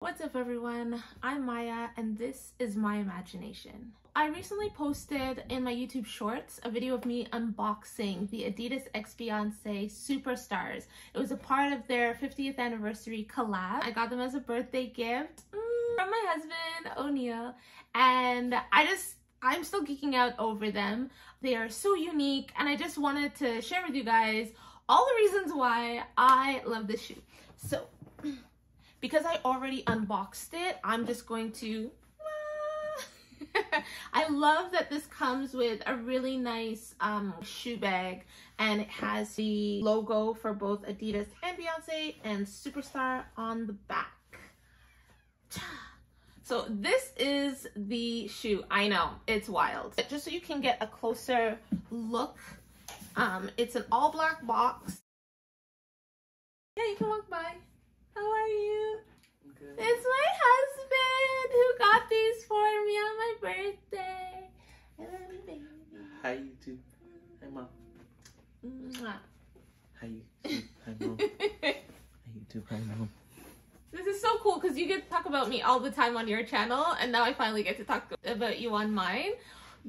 What's up everyone, I'm Maya and this is my imagination. I recently posted in my YouTube shorts a video of me unboxing the Adidas x BEYONCE Superstars. It was a part of their 50th anniversary collab. I got them as a birthday gift from my husband, O'Neill, and I'm still geeking out over them. They are so unique and I just wanted to share with you guys all the reasons why I love this shoe. So, because I already unboxed it, I'm just going to... I love that this comes with a really nice shoe bag, and it has the logo for both Adidas and BEYONCE and Superstar on the back. So this is the shoe. I know, it's wild. But just so you can get a closer look, it's an all black box. Yeah, you can walk by. How are you? Good. It's my husband who got these for me on my birthday. I love you, baby. Hi, YouTube. Hi, Mom. Mwah. Hi, YouTube. Hi, Mom. Hi, YouTube. Hi, Mom. This is so cool because you get to talk about me all the time on your channel, and now I finally get to talk about you on mine.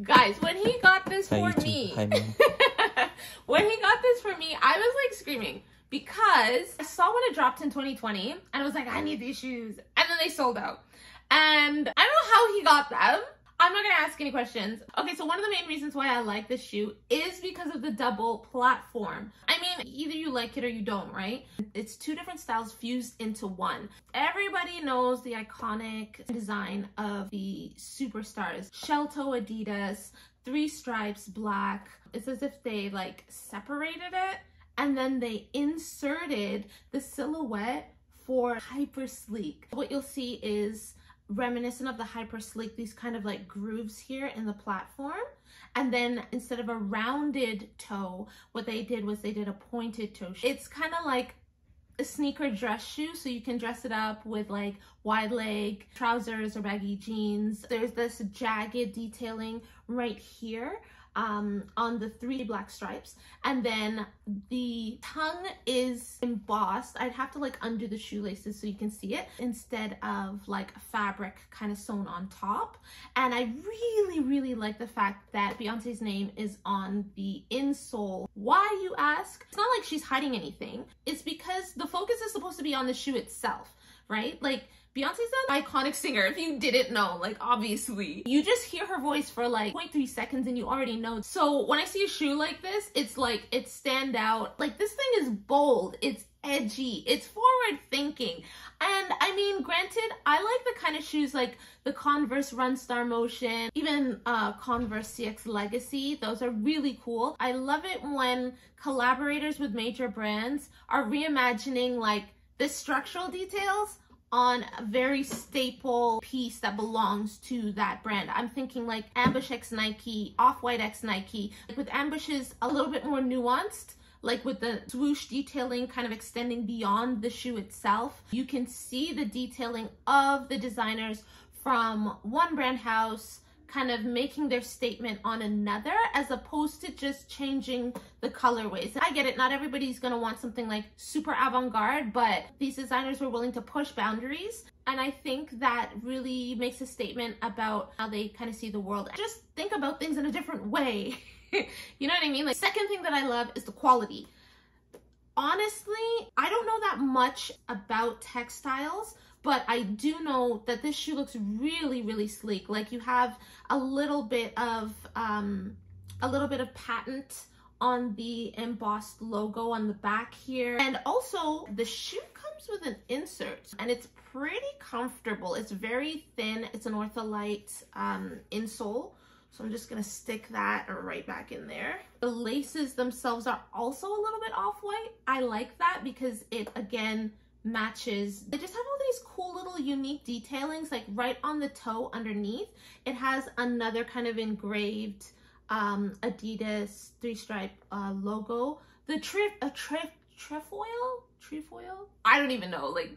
Guys, when he got this Hi, for YouTube. me, Hi, Mom. when he got this for me, I was like screaming. Because I saw when it dropped in 2020 and I was like, I need these shoes. And then they sold out. And I don't know how he got them. I'm not gonna ask any questions. Okay, so one of the main reasons why I like this shoe is because of the double platform. I mean, either you like it or you don't, right? It's two different styles fused into one. Everybody knows the iconic design of the Superstars. Shell toe Adidas, 3 stripes, black. It's as if they like separated it. And then they inserted the silhouette for hyper sleek. What you'll see is reminiscent of the hyper sleek, these kind of like grooves here in the platform. And then instead of a rounded toe, what they did was they did a pointed toe. It's kind of like a sneaker dress shoe, so you can dress it up with like wide leg trousers or baggy jeans. There's this jagged detailing right here on the 3 black stripes, and then the tongue is embossed. I'd have to like undo the shoelaces so you can see it instead of like fabric kind of sewn on top. And I really like the fact that BEYONCE's name is on the insole. Why, you ask? It's not like she's hiding anything. It's because the focus is supposed to be on the shoe itself, right? Like, BEYONCE's an iconic singer, if you didn't know, like obviously. You just hear her voice for like 0.3 seconds and you already know. So when I see a shoe like this, it's like, it stand out. Like, this thing is bold, it's edgy, it's forward thinking. And I mean, granted, I like the kind of shoes like the Converse Run Star Motion, even Converse CX Legacy. Those are really cool. I love it when collaborators with major brands are reimagining like the structural details on a very staple piece that belongs to that brand. I'm thinking like Ambush x Nike, Off-White x Nike. Like with Ambush's a little bit more nuanced, like with the swoosh detailing kind of extending beyond the shoe itself. You can see the detailing of the designers from one brand house kind of making their statement on another, as opposed to just changing the colorways. I get it, not everybody's gonna want something like super avant-garde, but these designers were willing to push boundaries, and I think that really makes a statement about how they kind of see the world. Just think about things in a different way. You know what I mean? Like, second thing that I love is the quality. Honestly, I don't know that much about textiles, but I do know that this shoe looks really sleek. Like, you have a little bit of patent on the embossed logo on the back here. And also the shoe comes with an insert and it's pretty comfortable. It's very thin. It's an Ortholite insole. So I'm just gonna stick that right back in there. The laces themselves are also a little bit off-white. I like that because it, again, matches. They just have all these cool little unique detailings, like right on the toe underneath. It has another kind of engraved Adidas 3-stripe logo. The trefoil? I don't even know, like,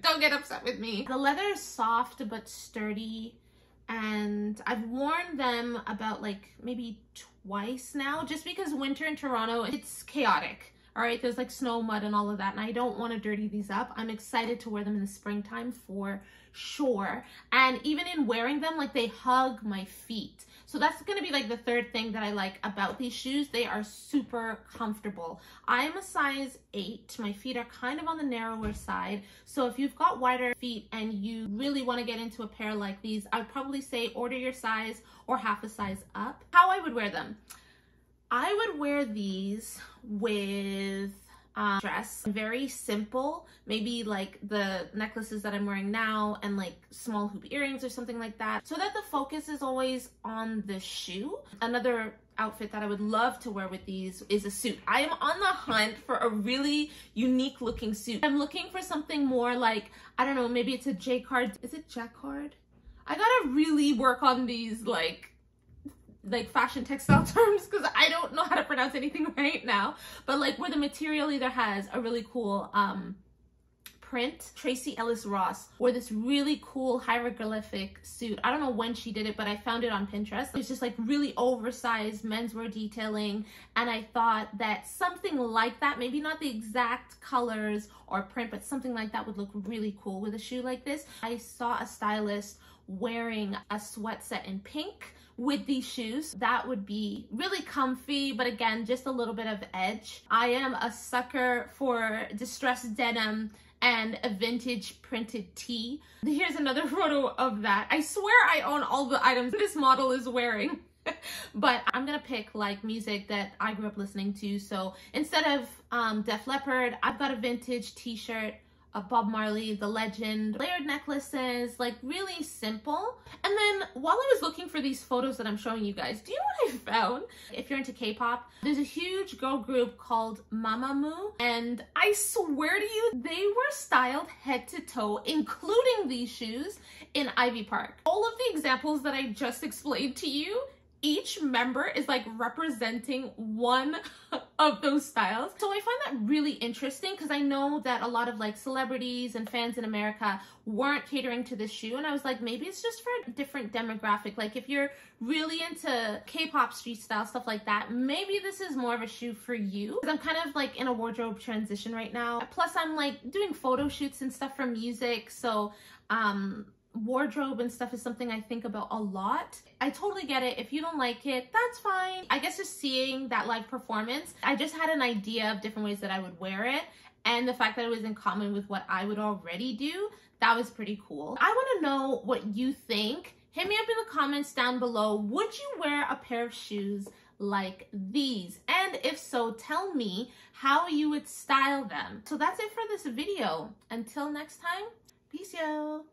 don't get upset with me. The leather is soft but sturdy, and I've worn them about like maybe twice now, just because winter in Toronto, it's chaotic. All right, there's like snow, mud, and all of that, and I don't want to dirty these up. I'm excited to wear them in the springtime for sure. And even in wearing them, like, they hug my feet. So that's gonna be like the third thing that I like about these shoes. They are super comfortable. I'm a size 8. My feet are kind of on the narrower side. So if you've got wider feet and you really want to get into a pair like these, I'd probably say order your size or half a size up. How I would wear them. I would wear these with dress, very simple, maybe like the necklaces that I'm wearing now and like small hoop earrings or something like that, so that the focus is always on the shoe. Another outfit that I would love to wear with these is a suit. I am on the hunt for a really unique looking suit. I'm looking for something more like, I don't know, maybe it's a jacquard. Is it jacquard? I gotta really work on these like fashion textile terms because I don't know how to pronounce anything right now, but like where the material either has a really cool print. Tracy Ellis Ross wore this really cool hieroglyphic suit. I don't know when she did it, but I found it on Pinterest. It's just like really oversized menswear detailing, and I thought that something like that, maybe not the exact colors or print, but something like that would look really cool with a shoe like this. I saw a stylist wearing a sweat set in pink with these shoes. That would be really comfy, but again, just a little bit of edge. I am a sucker for distressed denim and a vintage printed tee. Here's another photo of that. I swear I own all the items this model is wearing. But I'm gonna pick like music that I grew up listening to. So instead of Def Leppard, I've got a vintage t-shirt, a Bob Marley, The Legend, layered necklaces, like really simple. And then while I was looking for these photos that I'm showing you guys, do you know what I found? If you're into K-pop, there's a huge girl group called Mamamoo, and I swear to you, they were styled head to toe, including these shoes, in Ivy Park. All of the examples that I just explained to you, each member is like representing one of those styles. So I find that really interesting because I know that a lot of like celebrities and fans in America weren't catering to this shoe, and I was like, maybe it's just for a different demographic. Like if you're really into K-pop street style, stuff like that, maybe this is more of a shoe for you. I'm kind of like in a wardrobe transition right now. Plus I'm like doing photo shoots and stuff for music, so wardrobe and stuff is something I think about a lot. I totally get it. If you don't like it, that's fine. I guess just seeing that live performance, I just had an idea of different ways that I would wear it, and the fact that it was in common with what I would already do, that was pretty cool. I want to know what you think. Hit me up in the comments down below. Would you wear a pair of shoes like these? And if so, tell me how you would style them. So that's it for this video. Until next time, peace, yo.